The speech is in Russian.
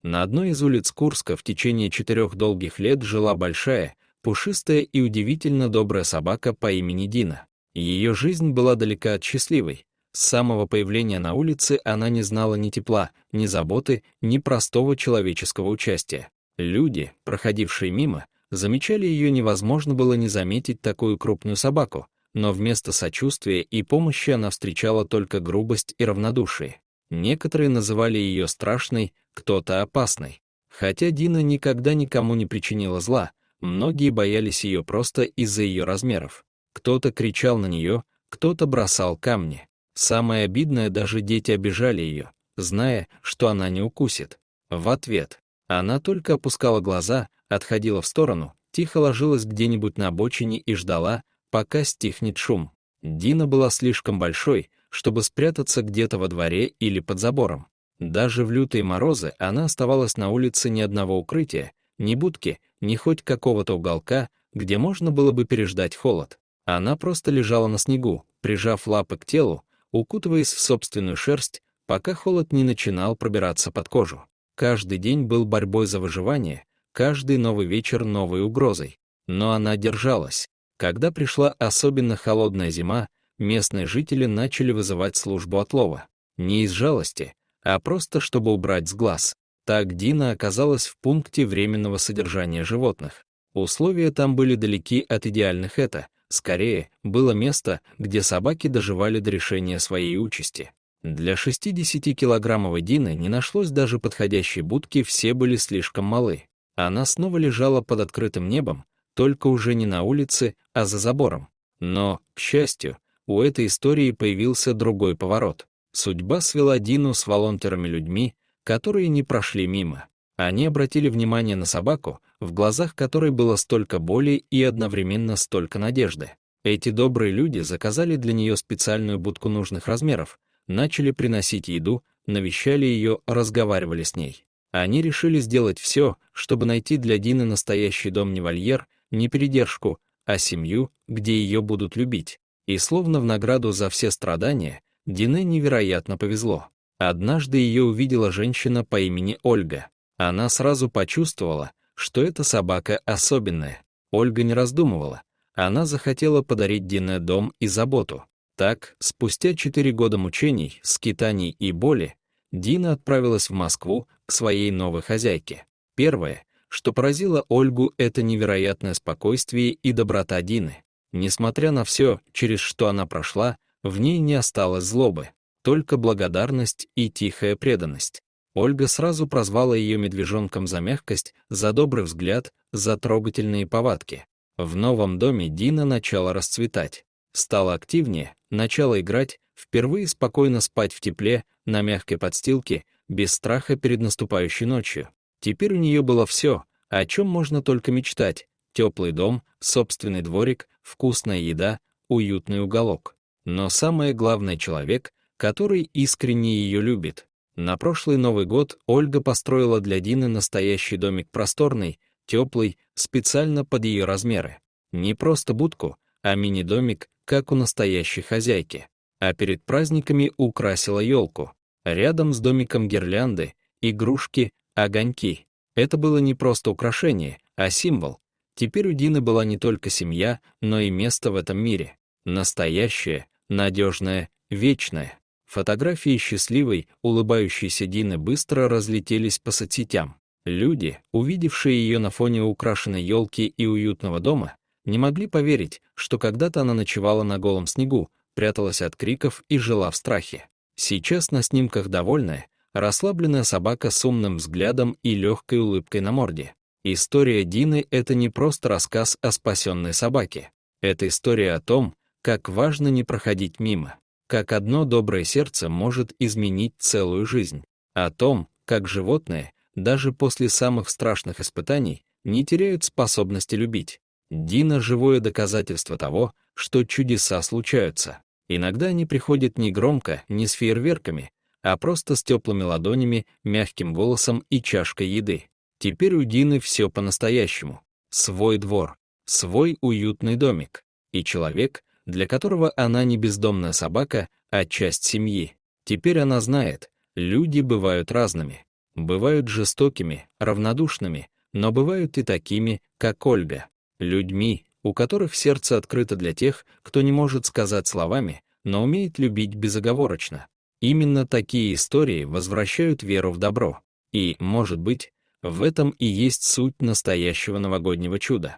На одной из улиц Курска в течение 4 долгих лет жила большая, пушистая и удивительно добрая собака по имени Дина. Ее жизнь была далека от счастливой. С самого появления на улице она не знала ни тепла, ни заботы, ни простого человеческого участия. Люди, проходившие мимо, замечали ее, невозможно было не заметить такую крупную собаку, но вместо сочувствия и помощи она встречала только грубость и равнодушие. Некоторые называли ее страшной, кто-то опасной. Хотя Дина никогда никому не причинила зла, многие боялись ее просто из-за ее размеров. Кто-то кричал на нее, кто-то бросал камни. Самое обидное, даже дети обижали ее, зная, что она не укусит. В ответ она только опускала глаза, отходила в сторону, тихо ложилась где-нибудь на обочине и ждала, пока стихнет шум. Дина была слишком большой, чтобы спрятаться где-то во дворе или под забором. Даже в лютые морозы она оставалась на улице, ни одного укрытия, ни будки, ни хоть какого-то уголка, где можно было бы переждать холод. Она просто лежала на снегу, прижав лапы к телу, укутываясь в собственную шерсть, пока холод не начинал пробираться под кожу. Каждый день был борьбой за выживание, каждый новый вечер новой угрозой. Но она держалась. Когда пришла особенно холодная зима, местные жители начали вызывать службу отлова. Не из жалости, а просто чтобы убрать с глаз. Так Дина оказалась в пункте временного содержания животных. Условия там были далеки от идеальных, это, скорее, было место, где собаки доживали до решения своей участи. Для 60-килограммовой Дины не нашлось даже подходящей будки, все были слишком малы. Она снова лежала под открытым небом, только уже не на улице, а за забором. Но, к счастью, у этой истории появился другой поворот. Судьба свела Дину с волонтерами-людьми, которые не прошли мимо. Они обратили внимание на собаку, в глазах которой было столько боли и одновременно столько надежды. Эти добрые люди заказали для нее специальную будку нужных размеров, начали приносить еду, навещали ее, разговаривали с ней. Они решили сделать все, чтобы найти для Дины настоящий дом, не вольер, не передержку, а семью, где ее будут любить. И словно в награду за все страдания, Дине невероятно повезло. Однажды ее увидела женщина по имени Ольга. Она сразу почувствовала, что эта собака особенная. Ольга не раздумывала. Она захотела подарить Дине дом и заботу. Так, спустя 4 года мучений, скитаний и боли, Дина отправилась в Москву к своей новой хозяйке. Первое, что поразило Ольгу, это невероятное спокойствие и доброта Дины. Несмотря на все, через что она прошла, в ней не осталось злобы, только благодарность и тихая преданность. Ольга сразу прозвала ее медвежонком за мягкость, за добрый взгляд, за трогательные повадки. В новом доме Дина начала расцветать. Стала активнее, начала играть, впервые спокойно спать в тепле, на мягкой подстилке, без страха перед наступающей ночью. Теперь у нее было все, о чем можно только мечтать: теплый дом, собственный дворик, вкусная еда, уютный уголок. Но самое главное — человек, который искренне ее любит. На прошлый Новый год Ольга построила для Дины настоящий домик, просторный, теплый, специально под ее размеры. Не просто будку, а мини-домик, как у настоящей хозяйки. А перед праздниками украсила елку. Рядом с домиком гирлянды, игрушки, огоньки. Это было не просто украшение, а символ. Теперь у Дины была не только семья, но и место в этом мире. Настоящее, надежное, вечное. Фотографии счастливой, улыбающейся Дины быстро разлетелись по соцсетям. Люди, увидевшие ее на фоне украшенной елки и уютного дома, не могли поверить, что когда-то она ночевала на голом снегу, пряталась от криков и жила в страхе. Сейчас на снимках довольная, расслабленная собака с умным взглядом и легкой улыбкой на морде. История Дины — это не просто рассказ о спасенной собаке. Это история о том, как важно не проходить мимо, как одно доброе сердце может изменить целую жизнь, о том, как животные, даже после самых страшных испытаний, не теряют способности любить. Дина — живое доказательство того, что чудеса случаются. Иногда они приходят не громко, не с фейерверками, а просто с теплыми ладонями, мягким голосом и чашкой еды. Теперь у Дины все по-настоящему. Свой двор, свой уютный домик. И человек, для которого она не бездомная собака, а часть семьи. Теперь она знает, люди бывают разными. Бывают жестокими, равнодушными, но бывают и такими, как Ольга, людьми, у которых сердце открыто для тех, кто не может сказать словами, но умеет любить безоговорочно. Именно такие истории возвращают веру в добро. И, может быть, в этом и есть суть настоящего новогоднего чуда.